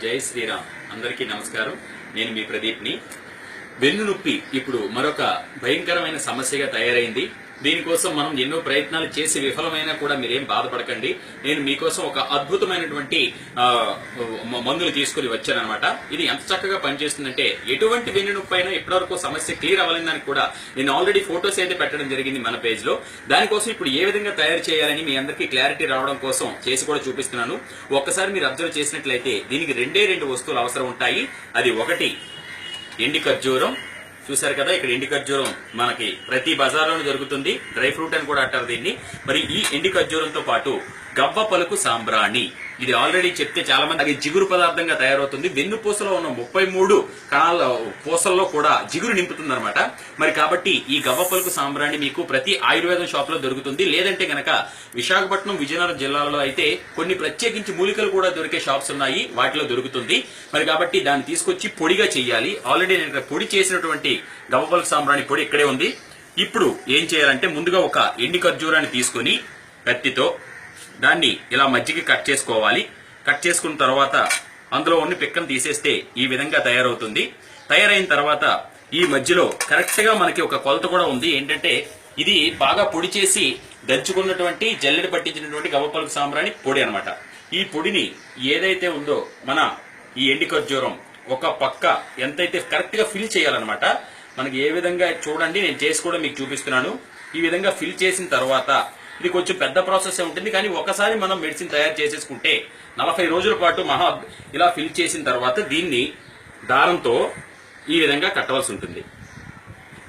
జై శ్రీరామ్. అందరికీ నమస్కారం. నేను మీ ప్రదీప్ని. వెన్నునొప్పి ఇప్పుడు మరొక భయంకరమైన సమస్యగా తయారైంది. దీనికోసం మనం ఎన్నో ప్రయత్నాలు చేసి విఫలమైనా కూడా మీరేం బాధపడకండి. నేను మీకోసం ఒక అద్భుతమైనటువంటి మందులు తీసుకుని వచ్చానమాట. ఇది ఎంత చక్కగా పనిచేస్తుందంటే ఎటువంటి వెన్నునొప్పి అయినా ఇప్పటివరకు సమస్య క్లియర్ అవ్వలేదని కూడా నేను ఆల్రెడీ ఫొటోస్ అయితే పెట్టడం జరిగింది మన పేజ్ లో. దానికోసం ఇప్పుడు ఏ విధంగా తయారు చేయాలని మీ అందరికీ క్లారిటీ రావడం కోసం చేసి కూడా చూపిస్తున్నాను. ఒక్కసారి మీరు అబ్జర్వ్ చేసినట్లయితే దీనికి రెండు వస్తువులు అవసరం ఉంటాయి. అది ఒకటి ఎండి ఖర్జూరం. చూసారు కదా, ఇక్కడ ఎండి ఖర్జూరం మనకి ప్రతి బజార్లోనూ దొరుకుతుంది. డ్రై ఫ్రూట్ అని కూడా అంటారు దీన్ని. మరి ఈ ఎండి ఖర్జూరంతో పాటు గవ్వ పలుకు సాంబ్రాణి. ఇది ఆల్రెడీ చెప్తే చాలా మంది అది జిగురు పదార్థంగా తయారవుతుంది. వెన్నుపూసలో ఉన్న 33 కణాల పూసల్లో కూడా జిగురు నింపుతుంది అనమాట. మరి కాబట్టి ఈ గవ్వ పలుకు సాంబ్రాణి మీకు ప్రతి ఆయుర్వేదం షాప్ లో దొరుకుతుంది. లేదంటే గనక విశాఖపట్నం, విజయనగరం జిల్లాలో అయితే కొన్ని ప్రత్యేకించి మూలికలు కూడా దొరికే షాప్స్ ఉన్నాయి, వాటిలో దొరుకుతుంది. మరి కాబట్టి దాన్ని తీసుకొచ్చి పొడిగా చెయ్యాలి. ఆల్రెడీ నేను పొడి చేసినటువంటి గవ్వ పలుకు సాంబ్రాణి పొడి ఇక్కడే ఉంది. ఇప్పుడు ఏం చేయాలంటే ముందుగా ఒక ఎండి ఖర్జూరాన్ని తీసుకుని కత్తితో దాన్ని ఇలా మధ్యకి కట్ చేసుకోవాలి. కట్ చేసుకున్న తర్వాత అందులో ఉన్న పిక్కను తీసేస్తే ఈ విధంగా తయారవుతుంది. తయారైన తర్వాత ఈ మధ్యలో కరెక్ట్ గా మనకి ఒక కొలత కూడా ఉంది. ఏంటంటే ఇది బాగా పొడి చేసి దంచుకున్నటువంటి జల్లెడ పట్టించినటువంటి గవ్వ పలుకు సాంబ్రాణి పొడి అనమాట. ఈ పొడిని ఏదైతే ఉందో మన ఈ ఎండి ఖర్జూరం ఒక పక్క ఎంతైతే కరెక్ట్ గా ఫిల్ చేయాలన్నమాట. మనకి ఏ విధంగా చూడండి, నేను చేసి కూడా మీకు చూపిస్తున్నాను. ఈ విధంగా ఫిల్ చేసిన తర్వాత ఇది కొంచెం పెద్ద ప్రాసెస్ ఉంటుంది, కానీ ఒకసారి మనం మెడిసిన్ తయారు చేసేసుకుంటే 40 రోజుల పాటు ఇలా ఫిల్ చేసిన తర్వాత దీన్ని దారంతో ఈ విధంగా కట్టవలసి ఉంటుంది.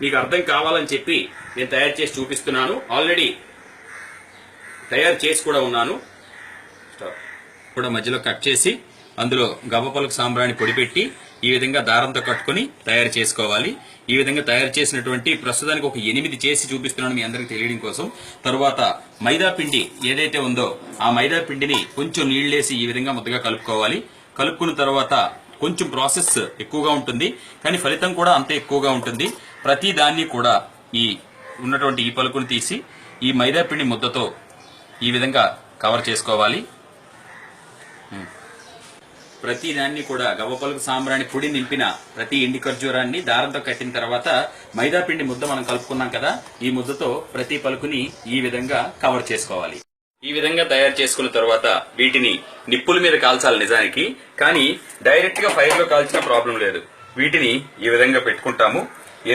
మీకు అర్థం కావాలని చెప్పి నేను తయారు చేసి చూపిస్తున్నాను. ఆల్రెడీ తయారు చేసి కూడా ఉన్నాను. కూడా మధ్యలో కట్ చేసి అందులో గవ్వ పలుకు సాంబ్రాణి పొడి పెట్టి ఈ విధంగా దారంతో కట్టుకుని తయారు చేసుకోవాలి. ఈ విధంగా తయారు చేసినటువంటి ప్రస్తుతానికి ఒక 8 చేసి చూపిస్తున్నాను మీ అందరికి తెలియడం కోసం. తరువాత మైదా పిండి ఏదైతే ఉందో ఆ మైదా పిండిని కొంచెం నీళ్లేసి ఈ విధంగా ముద్దగా కలుపుకోవాలి. కలుపుకున్న తర్వాత కొంచెం ప్రాసెస్ ఎక్కువగా ఉంటుంది, కానీ ఫలితం కూడా అంతే ఎక్కువగా ఉంటుంది. ప్రతి దాన్ని కూడా ఈ ఉన్నటువంటి ఈ పలుకుని తీసి ఈ మైదా పిండి ముద్దతో ఈ విధంగా కవర్ చేసుకోవాలి. ప్రతి దాన్ని కూడా గవ్వ పలుకు సాంబ్రాణి పొడి నింపిన ప్రతి ఎండి ఖర్జూరాన్ని దారంతో కట్టిన తర్వాత మైదా పిండి ముద్ద మనం కలుపుకున్నాం కదా, ఈ ముద్దతో ప్రతి పలుకుని ఈ విధంగా కవర్ చేసుకోవాలి. ఈ విధంగా తయారు చేసుకున్న తర్వాత వీటిని నిప్పుల మీద కాల్చాలి నిజానికి, కానీ డైరెక్ట్ గా ఫైర్ లో కాల్చిన ప్రాబ్లం లేదు. వీటిని ఈ విధంగా పెట్టుకుంటాము.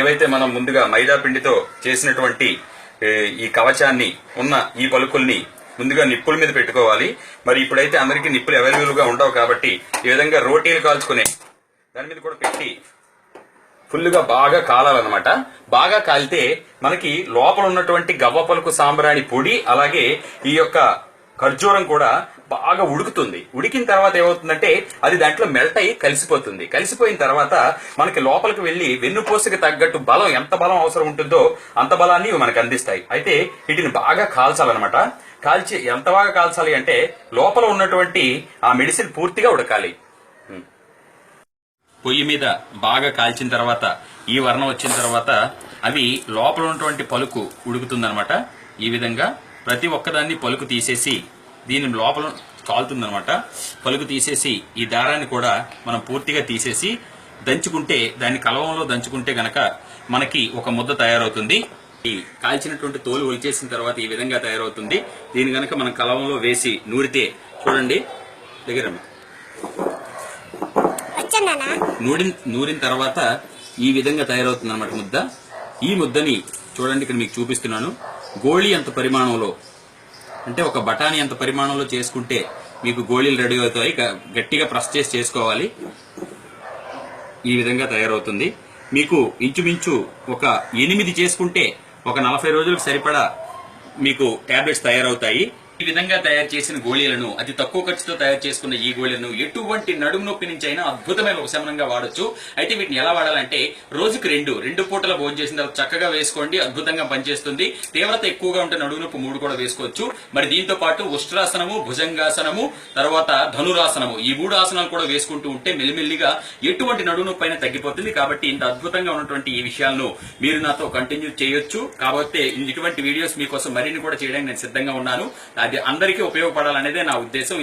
ఏవైతే మనం ముందుగా మైదా పిండితో చేసినటువంటి ఈ కవచాన్ని ఉన్న ఈ పలుకుల్ని ముందుగా నిప్పుల మీద పెట్టుకోవాలి. మరి ఇప్పుడైతే అందరికీ నిప్పులు అవైలబుల్ గా ఉండవు కాబట్టి ఈ విధంగా రోటీలు కాల్చుకునే దాని మీద కూడా పెట్టి ఫుల్ గా బాగా కాలాలన్నమాట. బాగా కాలితే మనకి లోపల ఉన్నటువంటి గవ్వ పలుకు సాంబ్రాణి పొడి అలాగే ఈ యొక్క ఖర్జూరం కూడా బాగా ఉడుకుతుంది. ఉడికిన తర్వాత ఏమవుతుందంటే అది దాంట్లో మెల్ట్ అయ్యి కలిసిపోతుంది. కలిసిపోయిన తర్వాత మనకి లోపలికి వెళ్లి వెన్నుపూసకి తగ్గట్టు బలం, ఎంత బలం అవసరం ఉంటుందో అంత బలాన్ని మనకు అందిస్తాయి. అయితే వీటిని బాగా కాల్చాలన్నమాట. కాల్చి ఎంత బాగా కాల్చాలి అంటే లోపల ఉన్నటువంటి ఆ మెడిసిన్ పూర్తిగా ఉడకాలి. పొయ్యి మీద బాగా కాల్చిన తర్వాత ఈ వర్ణం వచ్చిన తర్వాత అవి లోపల ఉన్నటువంటి పలుకు ఉడుకుతుందనమాట. ఈ విధంగా ప్రతి ఒక్కదాన్ని పలుకు తీసేసి దీని లోపల కాలుతుందనమాట. పలుకు తీసేసి ఈ దారాన్ని కూడా మనం పూర్తిగా తీసేసి దంచుకుంటే, దాన్ని కలవంలో దంచుకుంటే గనక మనకి ఒక ముద్ద తయారవుతుంది. ఈ కాల్చినటువంటి తోలు ఒలిచేసిన తర్వాత ఈ విధంగా తయారవుతుంది. దీని గనక మనం కలవంలో వేసి నూరితే చూడండి, దగ్గర నూరిన తర్వాత ఈ విధంగా తయారవుతుంది అనమాట ముద్ద. ఈ ముద్దని చూడండి, ఇక్కడ మీకు చూపిస్తున్నాను. గోళీ అంత పరిమాణంలో, అంటే ఒక బఠానీ అంత పరిమాణంలో చేసుకుంటే మీకు గోళీలు రెడీ అవుతాయి. గట్టిగా ప్రెస్ చేసి చేసుకోవాలి. ఈ విధంగా తయారవుతుంది. మీకు ఇంచుమించు ఒక 8 చేసుకుంటే ఒక 40 రోజులకు సరిపడా మీకు టాబ్లెట్స్ తయారవుతాయి. ఈ విధంగా తయారు చేసిన గోళీలను, అతి తక్కువ ఖర్చుతో తయారు చేసుకున్న ఈ గోళీలను ఎటువంటి నడుము నొప్పి నుంచి అయినా అద్భుతమైన ఉపశమనంగా వాడొచ్చు. అయితే వీటిని ఎలా వాడాలంటే రోజుకు 2 పూటల భోజనం చేసిన తర్వాత చక్కగా వేసుకోండి. అద్భుతంగా పనిచేస్తుంది. తీవ్రత ఎక్కువగా ఉంటే నడుము నొప్పి 3 కూడా వేసుకోవచ్చు. మరి దీంతో పాటు ఉష్ట్రాసనము, భుజంగాసనము, తర్వాత ధనురాసనము, ఈ 3 ఆసనాలు కూడా వేసుకుంటూ ఉంటే మెల్లిమెల్లిగా ఎటువంటి నడుము నొప్పి అయినా తగ్గిపోతుంది. కాబట్టి ఇంత అద్భుతంగా ఉన్నటువంటి ఈ విషయాలను మీరు నాతో కంటిన్యూ చేయొచ్చు. కాబట్టి ఇటువంటి వీడియోస్ మీకోసం మరిన్ని కూడా చేయడానికి నేను సిద్ధంగా ఉన్నాను. అది అందరికీ ఉపయోగపడాలనేదే నా ఉద్దేశం.